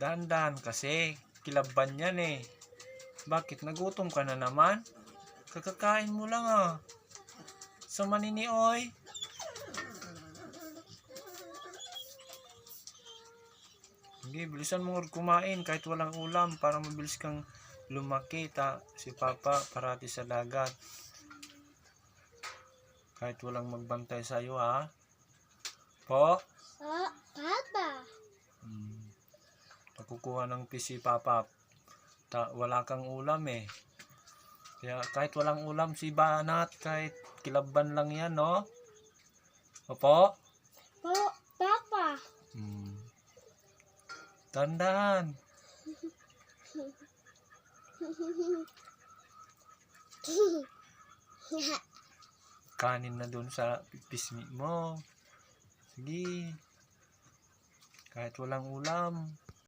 Dandan kasi kilaban yan eh. Bakit nagutom ka na naman? Kakakain mo lang ah. So maninioy. Sige, bilisan mo kumain kahit walang ulam para mabilis kang lumaki. Si Papa parati sa dagat. Kahit walang magbantay sa'yo ha. Po? Papa. Nakukuha ng PC Papa. Wala kang ulam eh. Kaya kahit walang ulam si Banat, kahit kilaban lang yan, no? Opo? Papa. Tandaan. Kanin na doon sa pisngi mo. Sige. Kahit walang ulam.